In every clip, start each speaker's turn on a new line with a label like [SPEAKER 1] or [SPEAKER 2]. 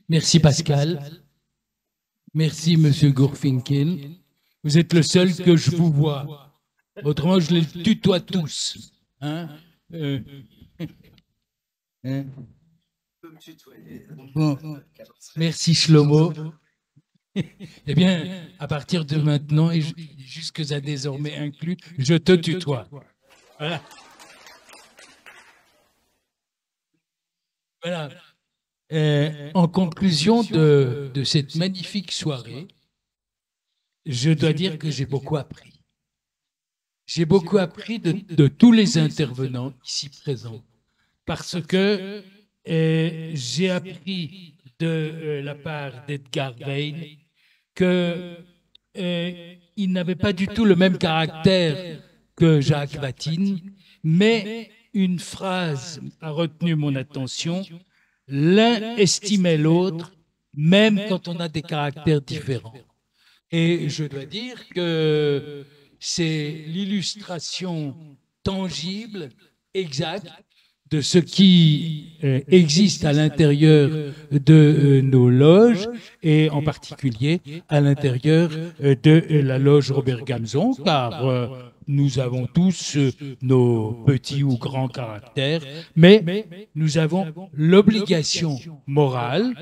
[SPEAKER 1] Merci Pascal. Merci Monsieur Gourfinkel. Vous êtes le seul que je vous vois. Autrement, je les tutoie tous. Hein? Hein? Bon. Merci Shlomo. Eh bien, à partir de maintenant et jusque à désormais inclus, je te tutoie. Voilà. Voilà. En conclusion de cette magnifique soirée, je dois dire que j'ai beaucoup appris. J'ai beaucoup appris de tous les intervenants ici présents, parce que j'ai appris de la part d'Edgar Veil qu'il n'avait pas du tout le même caractère que Jacques Vatine, mais une phrase a retenu mon attention: l'un estimait l'autre, même quand on a des caractères différents. Et je dois dire que c'est l'illustration tangible, exacte, de ce qui existe à l'intérieur de nos loges, et en particulier à l'intérieur de la loge Robert Gamzon, car nous avons tous nos petits ou grands caractères, mais nous avons l'obligation morale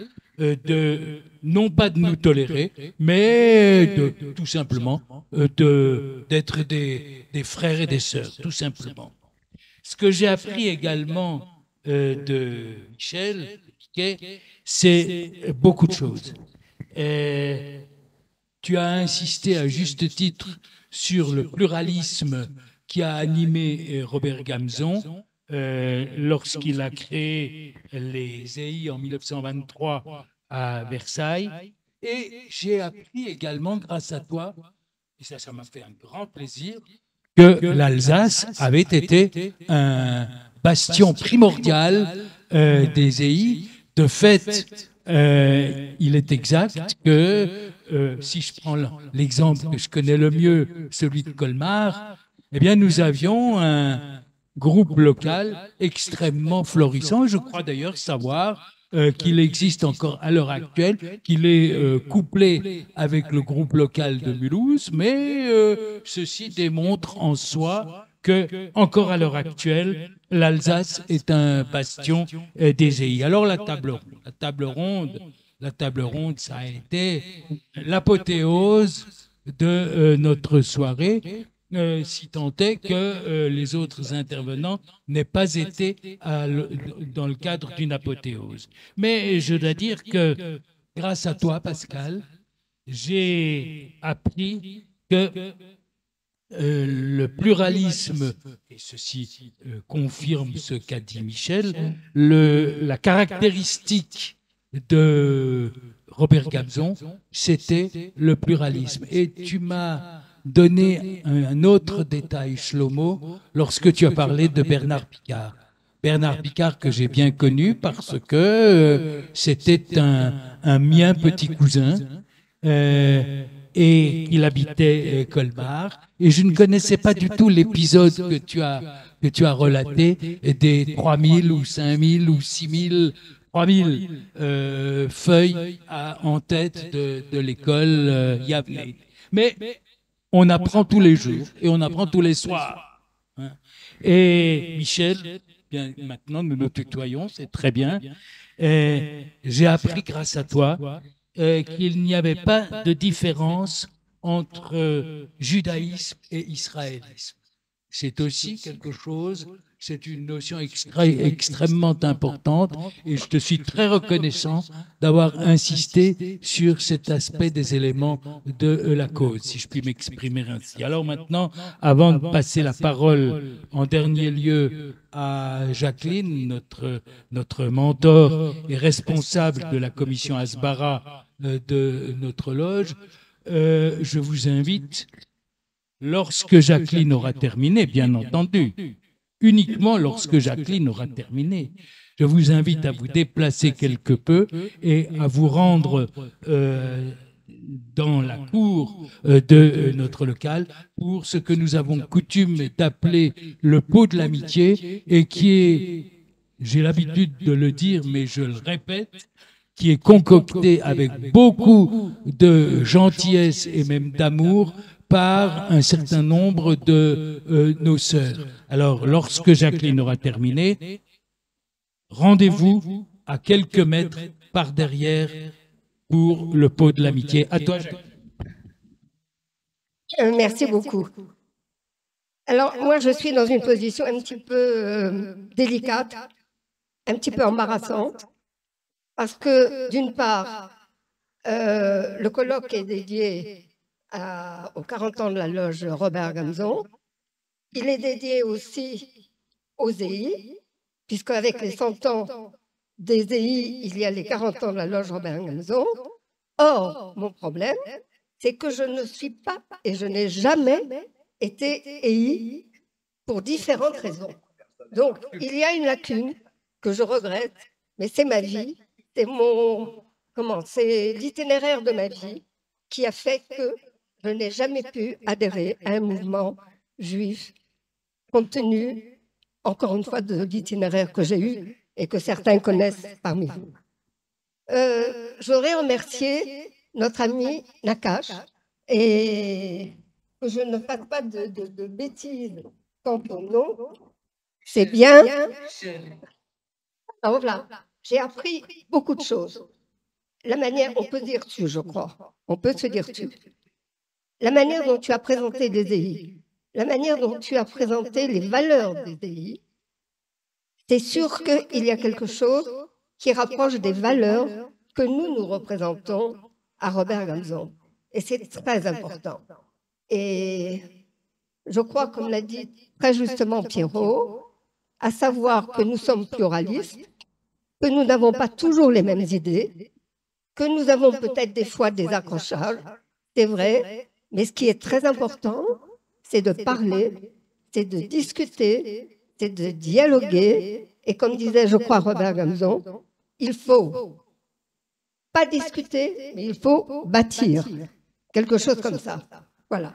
[SPEAKER 1] non pas de nous tolérer, mais tout simplement d'être des frères et des sœurs, tout simplement. Ce que j'ai appris également de Michel Piquet, c'est beaucoup de choses. Tu as insisté à juste titre sur le pluralisme qui a animé Robert Gamzon lorsqu'il a créé les EI en 1923 à Versailles. Et j'ai appris également, grâce à toi, et ça m'a fait un grand plaisir, que l'Alsace avait été un bastion primordial des EI. De fait, il est exact que, si je prends l'exemple que je connais le mieux, celui de Colmar, eh bien, nous avions un groupe local extrêmement florissant. Je crois d'ailleurs savoir qu'il existe encore à l'heure actuelle, qu'il est couplé avec le groupe local de Mulhouse, mais ceci démontre en soi que, encore à l'heure actuelle, l'Alsace est un bastion des EI. Alors la table ronde, ça a été l'apothéose de notre soirée, si tant est que les autres intervenants n'aient pas été dans le cadre d'une apothéose. Mais je dois dire que, grâce à toi, Pascal, j'ai appris que le pluralisme, et ceci confirme ce qu'a dit Michel, la caractéristique de Robert Gamzon, c'était le pluralisme. Et tu m'as donné un autre détail, Shlomo, lorsque tu as parlé de Bernard Picard. Bernard Picard, que j'ai bien connu parce que c'était un mien petit cousin, et il habitait Colmar. Et je ne connaissais pas du tout l'épisode que tu as relaté des 3000 ou 5000 ou 6000 3000 feuilles en tête de l'école Yavne. Mais on apprend tous les jours et on apprend tous les soirs. Hein. Et Michel, bien, maintenant nous nous tutoyons, c'est très bien. J'ai appris grâce à toi qu'il n'y avait pas de différence entre judaïsme et israélisme. C'est aussi quelque chose, c'est une notion extrêmement importante, et je te suis très reconnaissant d'avoir insisté sur cet aspect des éléments de la cause, si je puis m'exprimer ainsi. Alors maintenant, avant de passer la parole en dernier lieu à Jacqueline, notre mentor et responsable de la commission Asbara de notre loge, je vous invite, lorsque Jacqueline aura terminé, bien entendu, uniquement lorsque Jacqueline aura terminé, je vous invite à vous déplacer quelque peu et à vous rendre dans la cour de notre local pour ce que nous avons coutume d'appeler le pot de l'amitié, et qui est, j'ai l'habitude de le dire, mais je le répète, qui est concocté avec beaucoup de gentillesse et même d'amour par un certain nombre de nos sœurs. Alors, lorsque Jacqueline aura terminé, rendez-vous à quelques mètres par derrière pour le pot de l'amitié. À toi, Jacqueline.
[SPEAKER 2] Merci beaucoup. Alors, moi, je suis dans une position un petit peu délicate, un petit peu embarrassante, parce que, d'une part, le colloque est dédié aux 40 ans de la loge Robert Gamzon. Il est dédié aussi aux EI, puisqu'avec les 100 ans des EI, il y a les 40 ans de la loge Robert Gamzon. Or, mon problème, c'est que je ne suis pas et je n'ai jamais été EI pour différentes raisons. Donc, il y a une lacune que je regrette, mais c'est ma vie, c'est l'itinéraire de ma vie qui a fait que je n'ai jamais pu adhérer à un mouvement juif, compte tenu, encore une fois, de l'itinéraire que j'ai eu et que certains connaissent parmi vous. Je voudrais remercier notre ami Nakash et que je ne fasse pas de bêtises quant au nom. C'est bien. Alors voilà, j'ai appris beaucoup de choses. La manière, on peut dire tu, je crois. On peut se dire tu. La manière dont tu as présenté les EI, la manière dont tu as présenté les valeurs des EI, c'est sûr qu'il y a quelque chose qui rapproche des valeurs que nous représentons à Robert Gamzon. Et c'est très important. Et je crois, comme l'a dit très justement Pierrot, à savoir que nous sommes pluralistes, que nous n'avons pas toujours les mêmes idées, que nous avons peut-être des fois des accrochages, c'est vrai, mais ce qui est très important, c'est de parler, c'est de discuter, c'est de dialoguer, et comme disait, je crois, Robert Gamzon, il faut pas discuter, mais il faut bâtir, quelque chose comme ça. Voilà.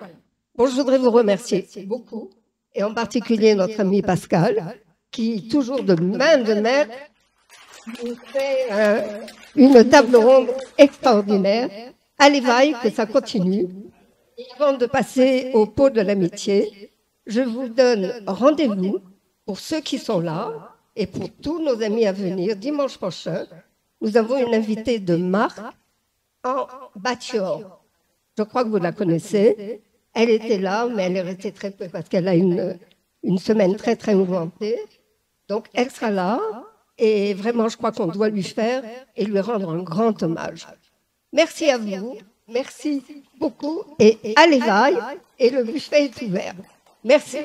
[SPEAKER 2] Bon, je voudrais vous remercier beaucoup, et en particulier notre ami Pascal, qui, toujours de main de maître, nous fait une table ronde extraordinaire. Allez, vaille, que ça continue. Et avant de passer au pot de l'amitié, je vous donne rendez-vous pour ceux qui sont là et pour tous nos amis à venir dimanche prochain. Nous avons une invitée de marque en Batior. Je crois que vous la connaissez. Elle était là, mais elle est restée très peu parce qu'elle a une semaine très, très mouvementée. Donc, elle sera là. Et vraiment, je crois qu'on doit lui faire et lui rendre un grand hommage. Merci à vous. Merci beaucoup. Et allez, vaille. Et le buffet est ouvert. Merci.